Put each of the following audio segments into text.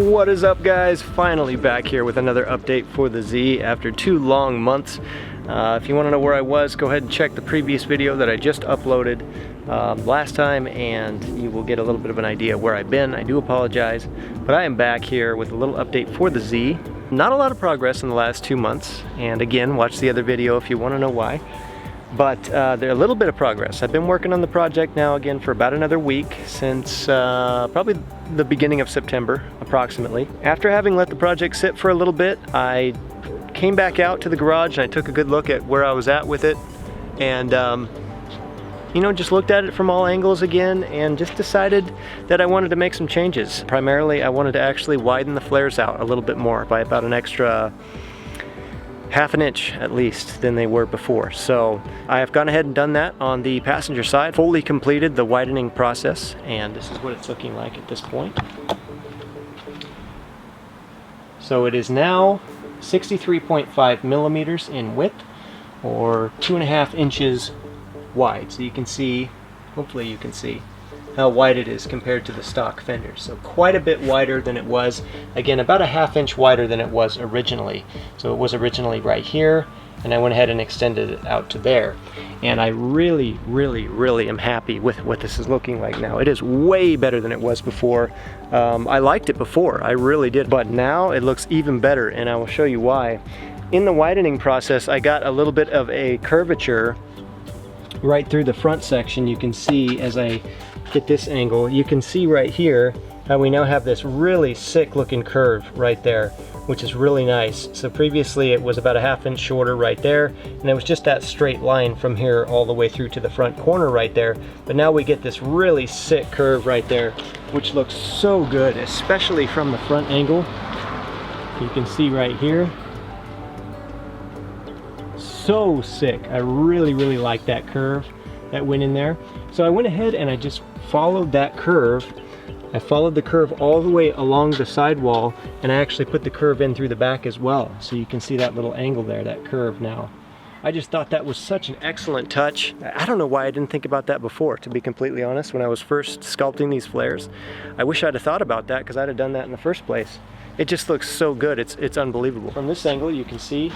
What is up, guys? Finally back here with another update for the Z after 2 long months. If you want to know where I was, go ahead and check the previous video that I just uploaded last time, and you will get a little bit of an idea where I've been. I do apologize, but I am back here with a little update for the Z. Not a lot of progress in the last 2 months, and again, watch the other video if you want to know why. But there's a little bit of progress. I've been working on the project now again for about another week, since probably the beginning of September, approximately. After having let the project sit for a little bit, I came back out to the garage and I took a good look at where I was at with it, and you know, just looked at it from all angles again and just decided that I wanted to make some changes. Primarily, I wanted to actually widen the flares out a little bit more by about an extra ½ inch at least than they were before. So I have gone ahead and done that on the passenger side, fully completed the widening process, and this is what it's looking like at this point. So it is now 63.5 millimeters in width, or 2½ inches wide. So you can see, hopefully you can see how wide it is compared to the stock fenders. So quite a bit wider than it was. Again, about a ½ inch wider than it was originally. So it was originally right here, and I went ahead and extended it out to there. And I really am happy with what this is looking like now. It is way better than it was before. I liked it before, I really did, but now it looks even better, and I will show you why. In the widening process, I got a little bit of a curvature right through the front section. You can see as I get this angle, you can see right here how we now have this really sick looking curve right there, which is really nice. So previously it was about a ½ inch shorter right there, and it was just that straight line from here all the way through to the front corner right there. But now we get this really sick curve right there, which looks so good, especially from the front angle. You can see right here. So sick. I really like that curve that went in there. So I went ahead and I just followed that curve. I followed the curve all the way along the sidewall, and I actually put the curve in through the back as well. So you can see that little angle there, that curve now. I just thought that was such an excellent touch. I don't know why I didn't think about that before, to be completely honest, when I was first sculpting these flares. I wish I'd have thought about that, because I'd have done that in the first place. It just looks so good, it's unbelievable. From this angle you can see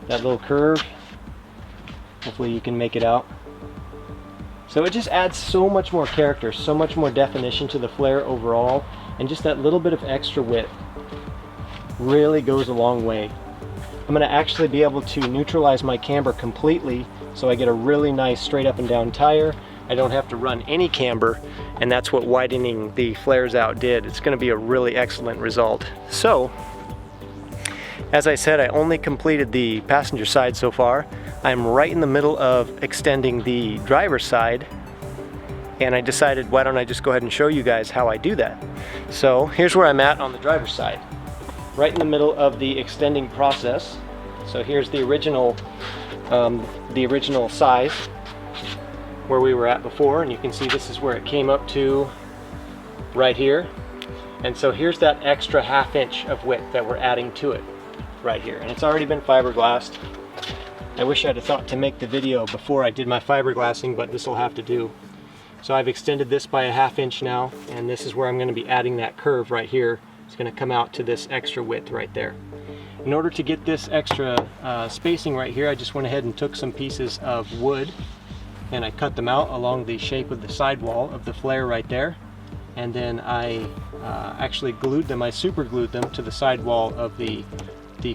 that little curve. Hopefully you can make it out. So it just adds so much more character, so much more definition to the flare overall, and just that little bit of extra width really goes a long way. I'm going to actually be able to neutralize my camber completely, so I get a really nice straight up and down tire. I don't have to run any camber, and that's what widening the flares out did. It's going to be a really excellent result. So, as I said, I only completed the passenger side so far. I'm right in the middle of extending the driver's side, and I decided, why don't I just go ahead and show you guys how I do that. So here's where I'm at on the driver's side, right in the middle of the extending process. So here's the original size where we were at before, and you can see this is where it came up to right here. And so here's that extra ½ inch of width that we're adding to it right here, and it's already been fiberglassed. I wish I'd have thought to make the video before I did my fiberglassing, but this will have to do. So I've extended this by a ½ inch now, and this is where I'm going to be adding that curve right here. It's going to come out to this extra width right there. In order to get this extra spacing right here, I just went ahead and took some pieces of wood and I cut them out along the shape of the sidewall of the flare right there, and then I actually glued them, I super glued them to the sidewall of the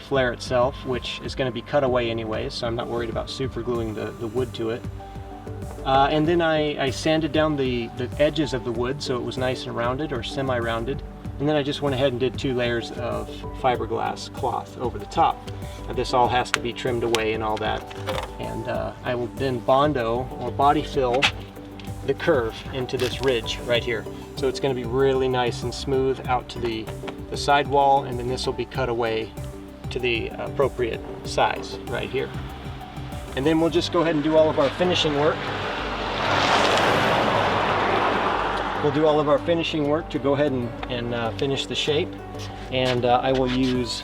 flare itself, which is going to be cut away anyways, so I'm not worried about super gluing the wood to it. And then I sanded down the edges of the wood so it was nice and rounded, or semi-rounded, and then I just went ahead and did 2 layers of fiberglass cloth over the top. Now, this all has to be trimmed away and all that, and I will then Bondo or body fill the curve into this ridge right here. So it's going to be really nice and smooth out to the sidewall, and then this will be cut away to the appropriate size right here. And then we'll just go ahead and do all of our finishing work. We'll do all of our finishing work to go ahead and finish the shape, and I will use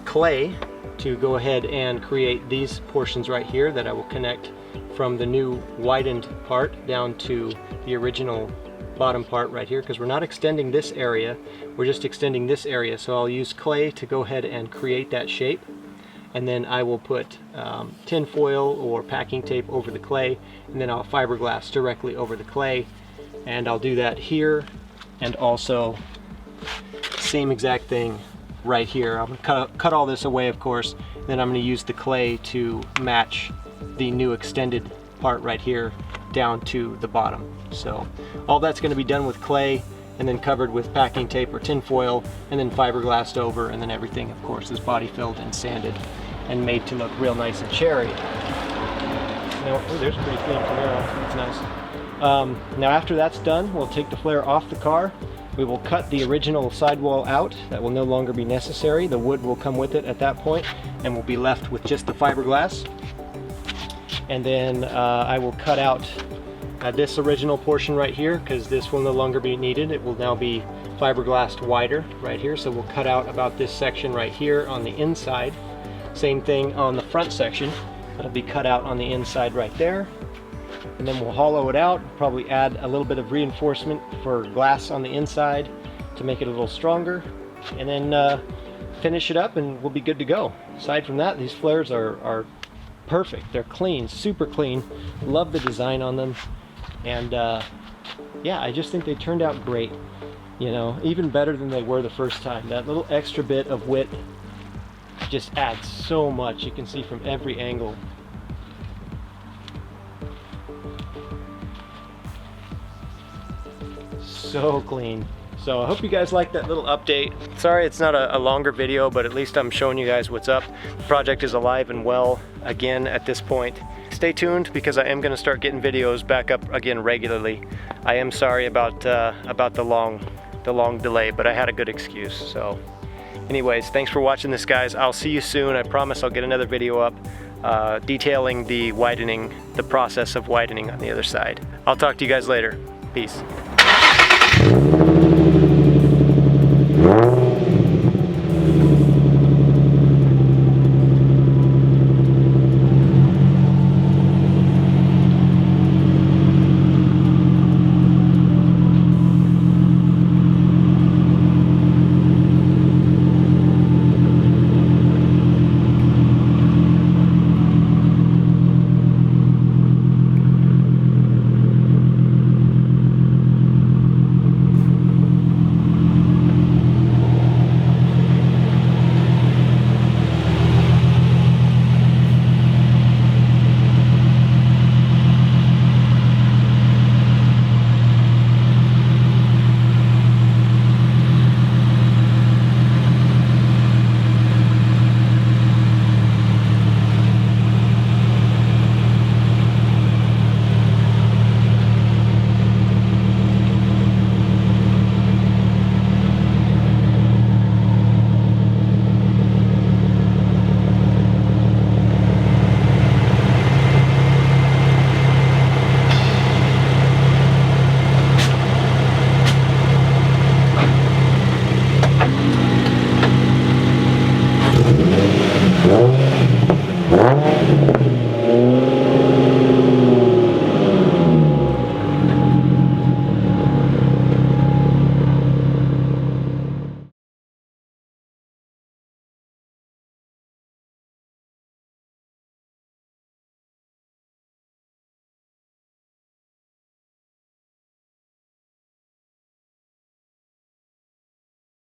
clay to go ahead and create these portions right here that I will connect from the new widened part down to the original bottom part right here, because we're not extending this area, we're just extending this area. So I'll use clay to go ahead and create that shape, and then I will put tin foil or packing tape over the clay, and then I'll fiberglass directly over the clay. And I'll do that here, and also same exact thing right here. I'm gonna cut all this away, of course, then I'm gonna use the clay to match the new extended part right here down to the bottom. So all that's gonna be done with clay, and then covered with packing tape or tin foil, and then fiberglassed over, and then everything, of course, is body filled and sanded and made to look real nice and cherry. Now, ooh, there's a pretty clean Camaro, that's nice. Now after that's done, we'll take the flare off the car. We will cut the original sidewall out. That will no longer be necessary. The wood will come with it at that point, and we'll be left with just the fiberglass. And then I will cut out this original portion right here, because this will no longer be needed. It will now be fiberglassed wider right here. So we'll cut out about this section right here on the inside. Same thing on the front section. It'll be cut out on the inside right there. And then we'll hollow it out, probably add a little bit of reinforcement for glass on the inside to make it a little stronger, and then finish it up and we'll be good to go. Aside from that, these flares are perfect. They're clean, super clean. Love the design on them, and yeah, I just think they turned out great. You know, even better than they were the first time. That little extra bit of width just adds so much. You can see from every angle. So clean. So I hope you guys liked that little update. Sorry it's not a longer video, but at least I'm showing you guys what's up. The project is alive and well again at this point. Stay tuned, because I am going to start getting videos back up again regularly. I am sorry about the long delay, but I had a good excuse. So anyways, thanks for watching this, guys. I'll see you soon. I promise I'll get another video up detailing the process of widening on the other side. I'll talk to you guys later. Peace.